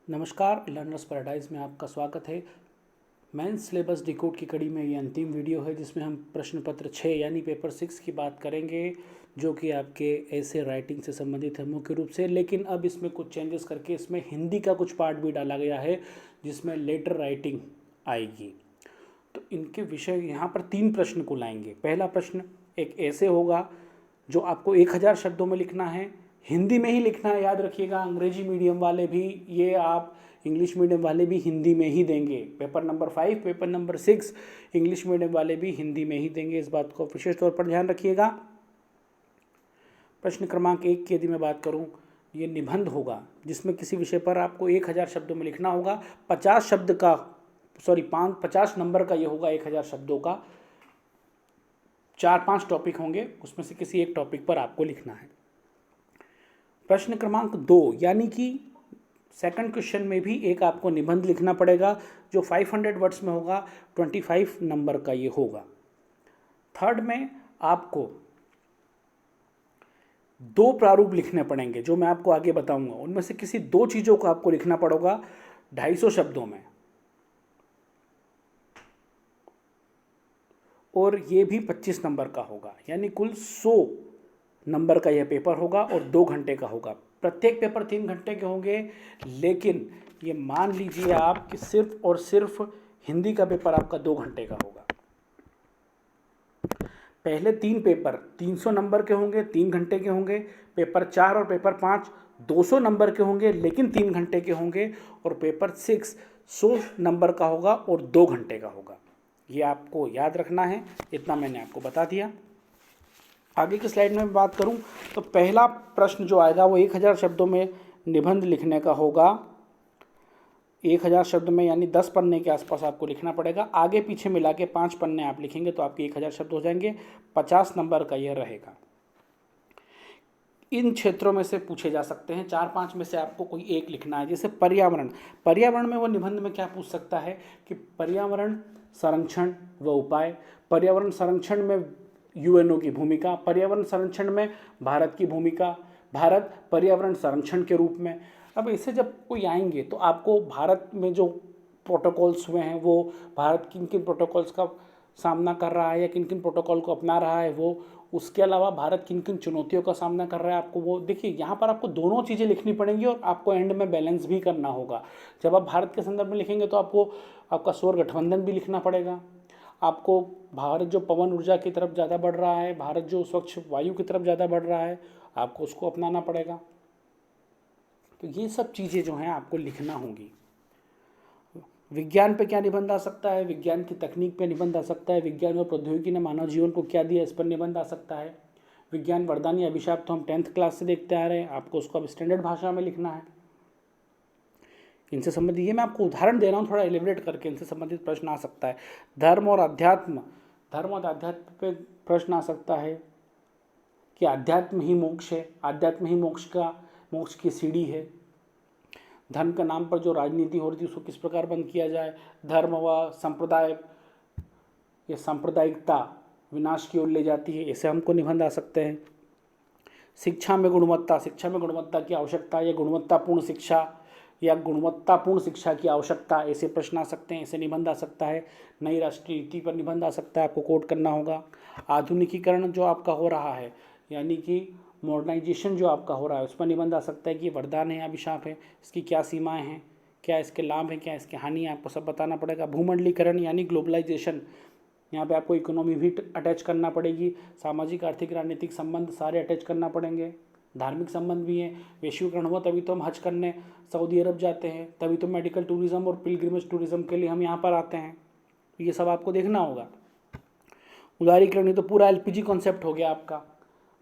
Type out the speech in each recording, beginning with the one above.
नमस्कार, learners paradise में आपका स्वागत है। मेंस सिलेबस डिकोड की कड़ी में ये अंतिम वीडियो है जिसमें हम प्रश्न पत्र 6 यानी पेपर 6 की बात करेंगे, जो कि आपके ऐसे राइटिंग से संबंधित है मुख्य रूप से। लेकिन अब इसमें कुछ चेंजेस करके इसमें हिंदी का कुछ पार्ट भी डाला गया है जिसमें लेटर राइटिंग आएगी। तो इनके विषय यहाँ पर 3 प्रश्न को लाएंगे। पहला प्रश्न एक ऐसे होगा जो आपको 1000 शब्दों में लिखना है, हिंदी में ही लिखना है। याद रखिएगा, अंग्रेजी मीडियम वाले भी ये आप इंग्लिश मीडियम वाले भी हिंदी में ही देंगे। Paper number 5, paper number 6 English medium वाले भी हिंदी में ही देंगे। इस बात को विशेष तौर पर ध्यान रखिएगा। प्रश्न क्रमांक 1 की यदि मैं बात करूं, ये निबंध होगा जिसमें किसी विषय पर आपको 1000 शब्दों में लिखना होगा। 50 नंबर का ये होगा 1000 शब्दों का। 4-5 टॉपिक होंगे, उसमें से किसी एक टॉपिक पर आपको लिखना है। प्रश्न क्रमांक 2 यानी कि सेकंड क्वेश्चन में भी एक आपको निबंध लिखना पड़ेगा जो 500 वर्ड्स में होगा। 25 नंबर का ये होगा। थर्ड में आपको 2 प्रारूप लिखने पड़ेंगे जो मैं आपको आगे बताऊंगा। उनमें से किसी 2 चीज़ों को आपको लिखना पड़ेगा 250 शब्दों में, और ये भी 25 नंबर का होगा। यानी कुल 100 नंबर का यह पेपर होगा और 2 घंटे का होगा। प्रत्येक पेपर 3 घंटे के होंगे, लेकिन ये मान लीजिए आप कि सिर्फ और सिर्फ हिंदी का पेपर आपका 2 घंटे का होगा। पहले 3 पेपर 300 नंबर के होंगे, 3 घंटे के होंगे। पेपर 4 और पेपर 5 200 नंबर के होंगे, लेकिन 3 घंटे के होंगे। और पेपर 6 100 नंबर का होगा और 2 घंटे का होगा। ये आपको याद रखना है, इतना मैंने आपको बता दिया। आगे की स्लाइड में बात करूं तो पहला प्रश्न जो आएगा वो 1000 शब्दों में निबंध लिखने का होगा। 1000 शब्द में यानी 10 पन्ने के आसपास आपको लिखना पड़ेगा। आगे पीछे मिला के 5 पन्ने आप लिखेंगे तो आपके 1000 शब्द हो जाएंगे। 50 नंबर का यह रहेगा। इन क्षेत्रों में से पूछे जा सकते हैं, 4-5 में से आपको कोई एक लिखना है। जैसे पर्यावरण, पर्यावरण में वो निबंध में क्या पूछ सकता है कि पर्यावरण संरक्षण व उपाय, पर्यावरण संरक्षण में यूएनओ की भूमिका, पर्यावरण संरक्षण में भारत की भूमिका, भारत पर्यावरण संरक्षण के रूप में। अब ऐसे जब कोई आएंगे तो आपको भारत में जो प्रोटोकॉल्स हुए हैं वो भारत किन किन प्रोटोकॉल्स का सामना कर रहा है या किन किन प्रोटोकॉल को अपना रहा है वो, उसके अलावा भारत किन किन चुनौतियों का सामना कर रहा है, आपको वो देखिए। यहाँ पर आपको दोनों चीज़ें लिखनी पड़ेंगी और आपको एंड में बैलेंस भी करना होगा। जब आप भारत के संदर्भ में लिखेंगे तो आपको आपका सौर गठबंधन भी लिखना पड़ेगा। आपको भारत जो पवन ऊर्जा की तरफ ज़्यादा बढ़ रहा है, भारत जो स्वच्छ वायु की तरफ ज़्यादा बढ़ रहा है, आपको उसको अपनाना पड़ेगा। तो ये सब चीज़ें जो हैं आपको लिखना होंगी। विज्ञान पे क्या निबंध आ सकता है, विज्ञान की तकनीक पे निबंध आ सकता है, विज्ञान और प्रौद्योगिकी ने मानव जीवन को क्या दिया इस पर निबंध आ सकता है। विज्ञान वरदान या अभिशाप तो हम 10th क्लास से देखते आ रहे हैं, आपको उसको अब स्टैंडर्ड भाषा में लिखना है। इनसे संबंधित ये मैं आपको उदाहरण दे रहा हूँ थोड़ा एलिब्रेट करके, इनसे संबंधित प्रश्न आ सकता है। धर्म और अध्यात्म, धर्म और अध्यात्म पे प्रश्न आ सकता है कि अध्यात्म ही मोक्ष है, अध्यात्म ही मोक्ष की सीढ़ी है। धर्म के नाम पर जो राजनीति हो रही थी उसको किस प्रकार बंद किया जाए। धर्म व संप्रदाय, ये सांप्रदायिकता विनाश की ओर ले जाती है, ऐसे हमको निबंध आ सकते हैं। शिक्षा में गुणवत्ता, शिक्षा में गुणवत्ता की आवश्यकता या गुणवत्तापूर्ण शिक्षा या गुणवत्तापूर्ण शिक्षा की आवश्यकता, ऐसे प्रश्न आ सकते हैं, ऐसे निबंध आ सकता है। नई राष्ट्रीय नीति पर निबंध आ सकता है, आपको कोट करना होगा। आधुनिकीकरण जो आपका हो रहा है यानी कि मॉडर्नाइजेशन जो आपका हो रहा है उस पर निबंध आ सकता है कि वरदान है या अभिशाप है, इसकी क्या सीमाएं हैं, क्या इसके लाभ हैं, क्या इसकी हानि है, आपको सब बताना पड़ेगा। भूमंडलीकरण यानी ग्लोबलाइजेशन, यहाँ पे आपको इकोनॉमी भी अटैच करना पड़ेगी, सामाजिक आर्थिक राजनीतिक संबंध सारे अटैच करना पड़ेंगे, धार्मिक संबंध भी हैं। वैश्वीकरण हुआ तभी तो हम हज करने सऊदी अरब जाते हैं, तभी तो मेडिकल टूरिज़्म और पिलग्रिमेज टूरिज़्म के लिए हम यहाँ पर आते हैं। ये सब आपको देखना होगा। उदारीकरण, ये तो पूरा एलपीजी कॉन्सेप्ट हो गया आपका।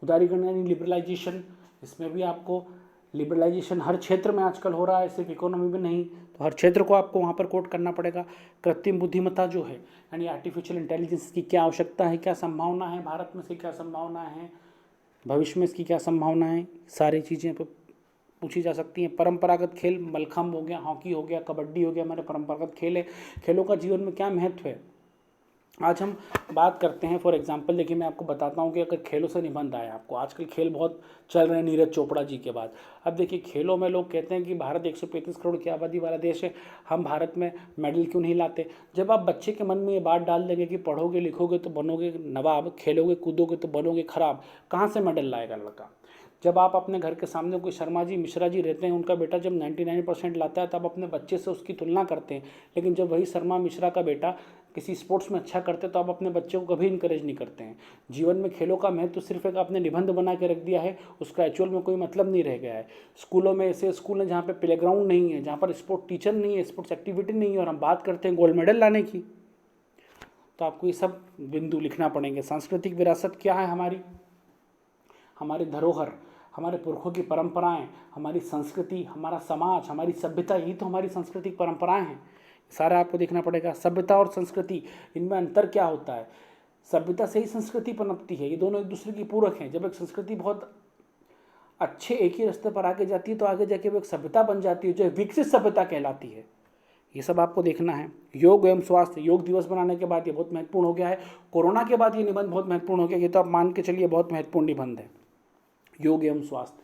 उदारीकरण यानी लिबरलाइजेशन, इसमें भी आपको लिबरलाइजेशन हर क्षेत्र में आजकल हो रहा है, सिर्फ इकोनॉमी में नहीं, तो हर क्षेत्र को आपको वहाँ पर कोट करना पड़ेगा। कृत्रिम बुद्धिमत्ता जो है यानी आर्टिफिशियल इंटेलिजेंस की क्या आवश्यकता है, क्या संभावना है, भारत में से क्या संभावना है, भविष्य में इसकी क्या संभावना है, सारी चीज़ें पूछी जा सकती हैं। परंपरागत खेल, मलखम्ब हो गया, हॉकी हो गया, कबड्डी हो गया, हमारे परंपरागत खेल है। खेलों का जीवन में क्या महत्व है, आज हम बात करते हैं, फॉर एग्जांपल देखिए मैं आपको बताता हूँ कि अगर खेलों से निबंध आए आपको, आजकल खेल बहुत चल रहे हैं नीरज चोपड़ा जी के बाद। अब देखिए खेलों में लोग कहते हैं कि भारत 135 करोड़ की आबादी वाला देश है, हम भारत में मेडल क्यों नहीं लाते। जब आप बच्चे के मन में ये बात डाल देंगे कि पढ़ोगे लिखोगे तो बनोगे नवाब, खेलोगे कूदोगे तो बनोगे खराब, कहाँ से मेडल लाएगा लड़का। जब आप अपने घर के सामने कोई शर्मा जी मिश्रा जी रहते हैं, उनका बेटा जब 99% लाता है तब अपने बच्चे से उसकी तुलना करते हैं, लेकिन जब वही शर्मा मिश्रा का बेटा किसी स्पोर्ट्स में अच्छा करते तो आप अपने बच्चे को कभी इंकरेज नहीं करते हैं। जीवन में खेलों का महत्व तो सिर्फ एक आपने निबंध बना के रख दिया है, उसका एक्चुअल में कोई मतलब नहीं रह गया है। स्कूलों में ऐसे स्कूल हैं जहाँ पे प्लेग्राउंड नहीं है, जहाँ पर स्पोर्ट टीचर नहीं है, स्पोर्ट्स एक्टिविटी नहीं है, और हम बात करते हैं गोल्ड मेडल लाने की। तो आपको ये सब बिंदु लिखना पड़ेंगे। सांस्कृतिक विरासत क्या है हमारी, हमारी धरोहर, हमारे पुरखों की परंपराएं, हमारी संस्कृति, हमारा समाज, हमारी सभ्यता, यही तो हमारी सांस्कृतिक परंपराएं हैं। सारा आपको देखना पड़ेगा। सभ्यता और संस्कृति, इनमें अंतर क्या होता है। सभ्यता से ही संस्कृति पनपती है, ये दोनों एक दूसरे की पूरक हैं। जब एक संस्कृति बहुत अच्छे एक ही रास्ते पर आगे जाती है तो आगे जाके वो एक सभ्यता बन जाती है, जो विकसित सभ्यता कहलाती है। ये सब आपको देखना है। योग एवं स्वास्थ्य, योग दिवस बनाने के बाद ये बहुत महत्वपूर्ण हो गया है। कोरोना के बाद ये निबंध बहुत महत्वपूर्ण हो गया, ये तो आप मान के चलिए बहुत महत्वपूर्ण निबंध है। योग एवं स्वास्थ्य,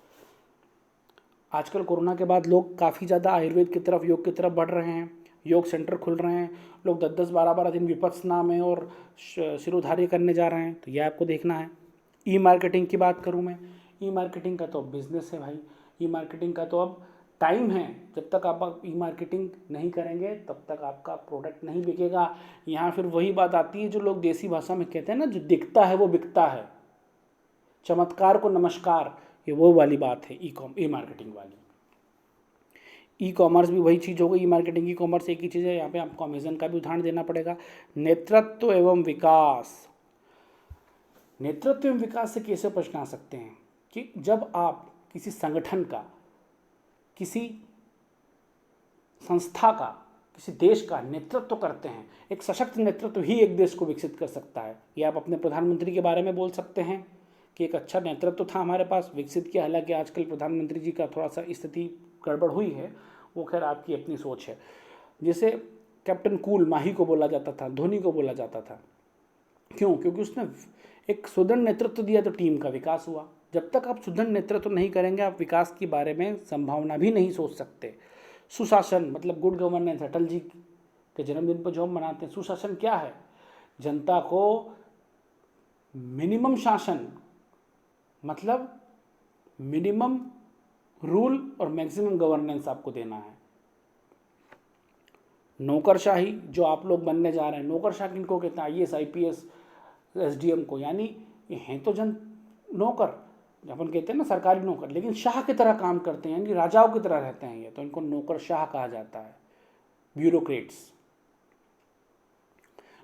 आजकल कोरोना के बाद लोग काफ़ी ज़्यादा आयुर्वेद की तरफ, योग की तरफ बढ़ रहे हैं। योग सेंटर खुल रहे हैं, लोग 10-10, 12-12 दिन विपश्यना में और शिरोधार्य करने जा रहे हैं। तो ये आपको देखना है। ई मार्केटिंग की बात करूँ मैं, ई मार्केटिंग का तो अब बिजनेस है भाई। ई मार्केटिंग का तो अब टाइम है। जब तक आप ई मार्केटिंग नहीं करेंगे तब तक आपका प्रोडक्ट नहीं बिकेगा। यहाँ फिर वही बात आती है जो लोग देसी भाषा में कहते हैं ना, जो दिखता है वो बिकता है, चमत्कार को नमस्कार, ये वो वाली बात है ई मार्केटिंग वाली। ई कॉमर्स भी वही चीज़ हो गई। ई मार्केटिंग, ई कॉमर्स एक ही चीज़ है। यहाँ पे आपको अमेजन का भी उदाहरण देना पड़ेगा। नेतृत्व एवं विकास, नेतृत्व एवं विकास से कैसे पहचान सकते हैं कि जब आप किसी संगठन का, किसी संस्था का, किसी देश का नेतृत्व करते हैं, एक सशक्त नेतृत्व ही एक देश को विकसित कर सकता है। ये आप अपने प्रधानमंत्री के बारे में बोल सकते हैं कि एक अच्छा नेतृत्व था हमारे पास, विकसित किया। हालांकि आजकल प्रधानमंत्री जी का थोड़ा सा स्थिति गड़बड़ हुई है, वो खैर आपकी अपनी सोच है। जैसे कैप्टन कूल माही को बोला जाता था, धोनी को बोला जाता था, क्यों? क्योंकि उसने एक सुदृढ़ नेतृत्व दिया तो टीम का विकास हुआ। जब तक आप सुदृढ़ नेतृत्व नहीं करेंगे, आप विकास के बारे में संभावना भी नहीं सोच सकते। सुशासन मतलब गुड गवर्नेंस, अटल जी के जन्मदिन पर जो हम मनाते हैं, सुशासन क्या है? जनता को मिनिमम शासन, मतलब मिनिमम रूल और मैक्सिमम गवर्नेंस आपको देना है। नौकरशाही जो आप लोग बनने जा रहे हैं, नौकरशाही किनको कहते हैं? IAS IPS SDM को, यानी ये हैं तो जन नौकर, अपन कहते हैं ना सरकारी नौकर, लेकिन शाह की तरह काम करते हैं, यानी राजाओं की तरह रहते हैं ये, तो इनको नौकरशाह कहा जाता है, ब्यूरोक्रेट्स।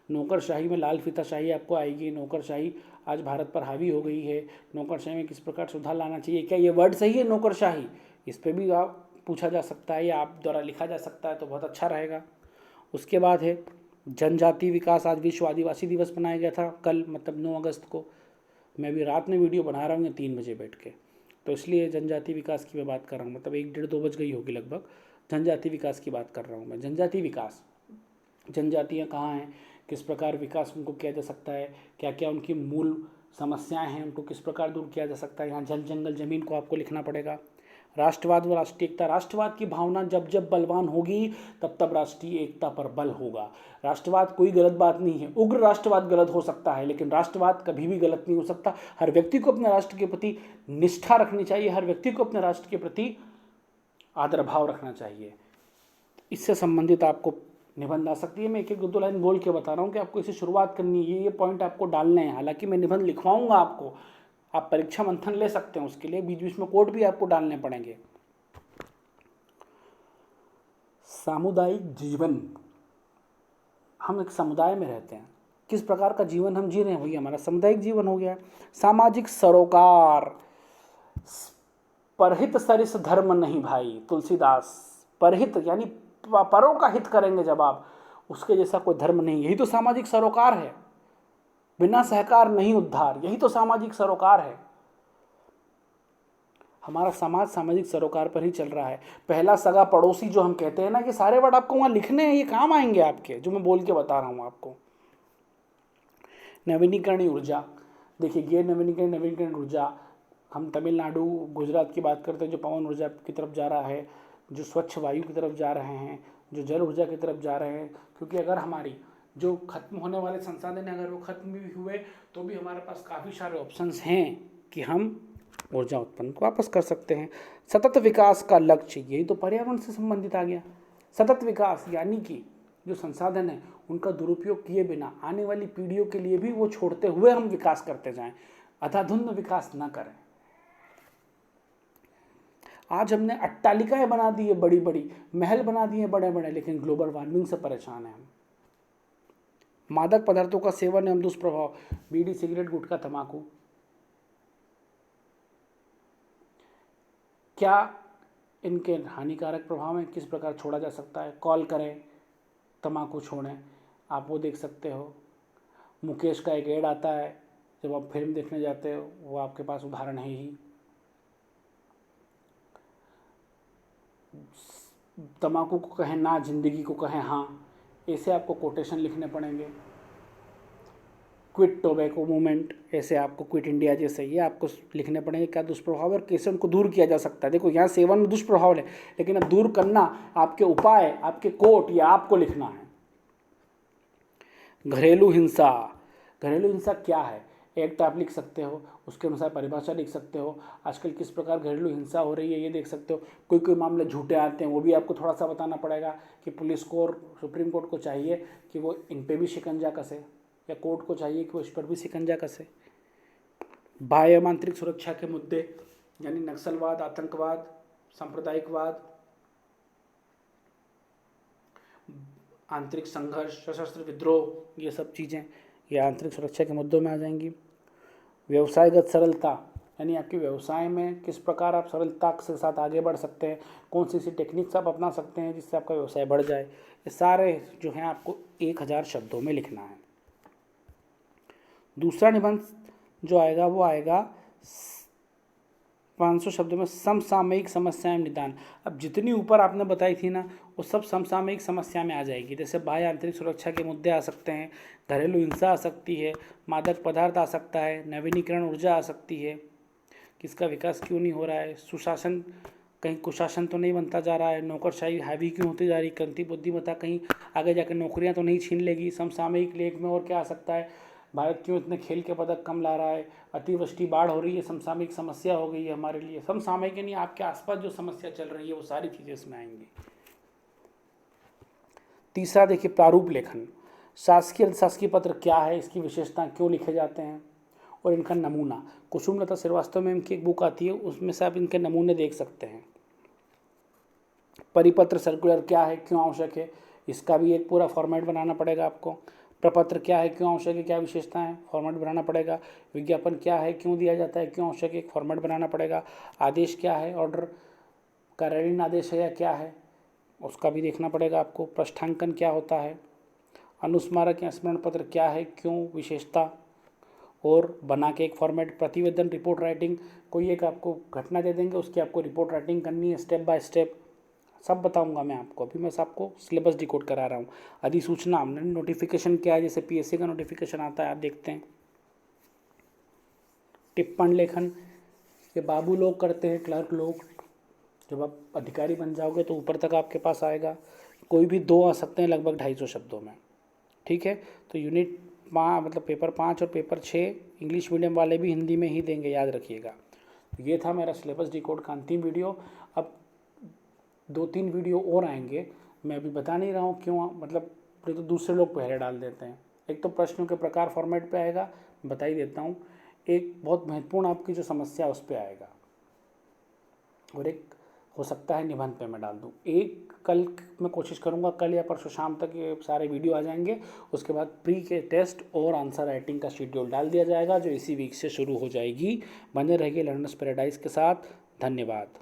नौकरशाही में लाल फीताशाही आपको आएगी। नौकरशाही आज भारत पर हावी हो गई है। नौकरशाही में किस प्रकार सुधार लाना चाहिए, क्या ये वर्ड सही है नौकरशाही? इस पर भी आप पूछा जा सकता है या आप द्वारा लिखा जा सकता है तो बहुत अच्छा रहेगा। उसके बाद है जनजाति विकास। आज विश्व आदिवासी दिवस मनाया गया था, कल मतलब 9 अगस्त को। मैं अभी रात में वीडियो बना रहा हूँ 3 बजे बैठ के, तो इसलिए जनजाति विकास की मैं बात कर रहा हूँ। मतलब 1, 1:30, 2 बज गई होगी लगभग। जनजाति विकास की बात कर रहा हूँ मैं। जनजाति विकास, जनजातियाँ कहाँ हैं, किस प्रकार विकास उनको किया जा सकता है, क्या क्या उनकी मूल समस्याएं हैं, उनको किस प्रकार दूर किया जा सकता है। यहाँ जल जंगल ज़मीन को आपको लिखना पड़ेगा। राष्ट्रवाद व राष्ट्रीय एकता, राष्ट्रवाद की भावना जब जब बलवान होगी तब तब राष्ट्रीय एकता पर बल होगा। राष्ट्रवाद कोई गलत बात नहीं है। उग्र राष्ट्रवाद गलत हो सकता है, लेकिन राष्ट्रवाद कभी भी गलत नहीं हो सकता। हर व्यक्ति को अपने राष्ट्र के प्रति निष्ठा रखनी चाहिए, हर व्यक्ति को अपने राष्ट्र के प्रति आदर भाव रखना चाहिए। इससे संबंधित आपको निबंध आ सकती है। मैं 1-1, 2 लाइन बोल के बता रहा हूँ कि आपको इसे शुरुआत करनी है, ये पॉइंट आपको डालने हैं। हालांकि मैं निबंध लिखवाऊंगा आपको, आप परीक्षा मंथन ले सकते हैं, उसके लिए बीच बीच में कोड भी आपको डालने पड़ेंगे। सामुदायिक जीवन, हम एक समुदाय में रहते हैं, किस प्रकार का जीवन हम जी रहे हैं वही हमारा सामुदायिक जीवन हो गया। सामाजिक सरोकार, परहित सरिस धर्म नहीं भाई, तुलसीदास। परहित यानी परों का हित करेंगे जब आप, उसके जैसा कोई धर्म नहीं। यही तो सामाजिक सरोकार है। बिना सहकार नहीं उद्धार, यही तो सामाजिक सरोकार है। हमारा समाज सामाजिक सरोकार पर ही चल रहा है। पहला सगा पड़ोसी जो हम कहते हैं ना, ये सारे वर्ड आपको वहाँ लिखने हैं, ये काम आएंगे आपके, जो मैं बोल के बता रहा हूँ आपको। नवीनीकरणीय ऊर्जा, देखिए गैर नवीनीकरण ऊर्जा, हम तमिलनाडु गुजरात की बात करते हैं जो पवन ऊर्जा की तरफ जा रहा है, जो स्वच्छ वायु की तरफ जा रहे हैं, जो जल ऊर्जा की तरफ जा रहे हैं, क्योंकि अगर हमारी जो खत्म होने वाले संसाधन हैं अगर वो खत्म भी हुए तो भी हमारे पास काफ़ी सारे ऑप्शंस हैं कि हम ऊर्जा उत्पन्न वापस कर सकते हैं। सतत विकास का लक्ष्य, यही तो पर्यावरण से संबंधित आ गया। सतत विकास यानी कि जो संसाधन है उनका दुरुपयोग किए बिना आने वाली पीढ़ियों के लिए भी वो छोड़ते हुए हम विकास करते जाएं, अंधाधुंध विकास ना करें। आज हमने अट्टालिकाएं बना दी है, बड़ी बड़ी महल बना दिए बड़े बड़े, लेकिन ग्लोबल वार्मिंग से परेशान है हम। मादक पदार्थों का सेवन एवं दुष्प्रभाव, बीड़ी, सिगरेट, गुटखा, तंबाकू, क्या इनके हानिकारक प्रभाव हैं, किस प्रकार छोड़ा जा सकता है। कॉल करें तंबाकू छोड़ें, आप वो देख सकते हो। मुकेश का एक ऐड आता है जब आप फिल्म देखने जाते हो, वो आपके पास उदाहरण है ही। तंबाकू को कहें ना, जिंदगी को कहें हाँ, ऐसे आपको कोटेशन लिखने पड़ेंगे। क्विट टोबैको मूवमेंट, ऐसे आपको क्विट इंडिया जैसे ये आपको लिखने पड़ेंगे, क्या दुष्प्रभाव है और कैसे उनको दूर किया जा सकता है। देखो यहाँ सेवन में दुष्प्रभाव है, लेकिन अब दूर करना आपके उपाय, आपके कोट या आपको लिखना है। घरेलू हिंसा, घरेलू हिंसा क्या है, एक्ट आप लिख सकते हो, उसके अनुसार परिभाषा लिख सकते हो। आजकल किस प्रकार घरेलू हिंसा हो रही है ये देख सकते हो। कोई कोई मामले झूठे आते हैं, वो भी आपको थोड़ा सा बताना पड़ेगा कि पुलिस को और सुप्रीम कोर्ट को चाहिए कि वो इन पे भी शिकंजा कसे, या कोर्ट को चाहिए कि वो इस पर भी शिकंजा कसे। बाह्य एवं आंतरिक सुरक्षा के मुद्दे यानी नक्सलवाद, आतंकवाद, सांप्रदायिकवाद, आंतरिक संघर्ष, सशस्त्र विद्रोह, ये सब चीज़ें ये आंतरिक सुरक्षा के मुद्दों में आ जाएंगी। व्यवसायगत सरलता यानी आपके व्यवसाय में किस प्रकार आप सरलता के साथ आगे बढ़ सकते हैं, कौन सी टेक्निक्स आप अपना सकते हैं जिससे आपका व्यवसाय बढ़ जाए। ये सारे जो हैं आपको 1000 शब्दों में लिखना है। दूसरा निबंध जो आएगा वो आएगा 500 शब्दों में, समसामयिक समस्याएं निदान। अब जितनी ऊपर आपने बताई थी ना वो सब समसामयिक समस्या में आ जाएगी। जैसे बाह्य आंतरिक सुरक्षा के मुद्दे आ सकते हैं, घरेलू हिंसा आ सकती है, मादक पदार्थ आ सकता है, नवीनीकरण ऊर्जा आ सकती है, किसका विकास क्यों नहीं हो रहा है, सुशासन, कहीं कुशासन तो नहीं बनता जा रहा है, नौकरशाही हावी क्यों होती जा रही, कृत्रिम बुद्धिमत्ता कहीं आगे जाकर नौकरियां तो नहीं छीन लेगी। समसामयिक लेख में और क्या आ सकता है, भारत क्यों इतने खेल के पदक कम ला रहा है, अतिवृष्टि, बाढ़ हो रही है, समसामयिक समस्या हो गई है हमारे लिए। समसामयिक यानी आपके आसपास जो समस्या चल रही है वो सारी चीज़ें इसमें आएंगी। तीसरा देखिए प्रारूप लेखन, शासकीय अर्धशासकीय पत्र क्या है, इसकी विशेषता क्यों लिखे जाते हैं और इनका नमूना। कुसुमलता श्रीवास्तव में इनकी एक बुक आती है, उसमें से आप इनके नमूने देख सकते हैं। परिपत्र सर्कुलर क्या है, क्यों आवश्यक है, इसका भी एक पूरा फॉर्मेट बनाना पड़ेगा आपको। प्रपत्र क्या है, क्यों आवश्यक है, क्या विशेषता है, फॉर्मेट बनाना पड़ेगा। विज्ञापन क्या है, क्यों दिया जाता है, क्यों आवश्यक है, एक फॉर्मेट बनाना पड़ेगा। आदेश क्या है, ऑर्डर कार्यालयीन आदेश है या क्या है, उसका भी देखना पड़ेगा आपको। पृष्ठांकन क्या होता है, अनुस्मारक या स्मरण पत्र क्या है, क्यों, विशेषता, और बना के एक फॉर्मेट। प्रतिवेदन, रिपोर्ट राइटिंग, कोई एक आपको घटना दे देंगे उसकी आपको रिपोर्ट राइटिंग करनी है, स्टेप बाय स्टेप सब बताऊंगा मैं आपको। अभी मैं आपको सिलेबस डिकोड करा रहा हूँ। अधिसूचना, नोटिफिकेशन क्या है, जैसे पीएससी का नोटिफिकेशन आता है आप देखते हैं। टिप्पण लेखन ये बाबू लोग करते हैं, क्लर्क लोग। जब आप अधिकारी बन जाओगे तो ऊपर तक आपके पास आएगा। कोई भी 2 आ सकते हैं लगभग 250 शब्दों में, ठीक है। तो यूनिट 5 मतलब पेपर 5 और पेपर 6 इंग्लिश मीडियम वाले भी हिंदी में ही देंगे, याद रखिएगा। ये था मेरा सिलेबस डिकोड का अंतिम वीडियो। अब 2-3 वीडियो और आएंगे, मैं अभी बता नहीं रहा हूँ क्यों, मतलब तो दूसरे लोग पहले डाल देते हैं। एक तो प्रश्नों के प्रकार फॉर्मेट पे आएगा, बता ही देता हूँ। एक बहुत महत्वपूर्ण आपकी जो समस्या उस पर आएगा, और एक हो सकता है निबंध पे मैं डाल दूँ। एक कल मैं कोशिश करूँगा, कल या परसों शाम तक ये सारे वीडियो आ जाएंगे। उसके बाद प्री के टेस्ट और आंसर राइटिंग का शेड्यूल डाल दिया जाएगा, जो इसी वीक से शुरू हो जाएगी। बने रहिए लर्नर्स पैराडाइज के साथ। धन्यवाद।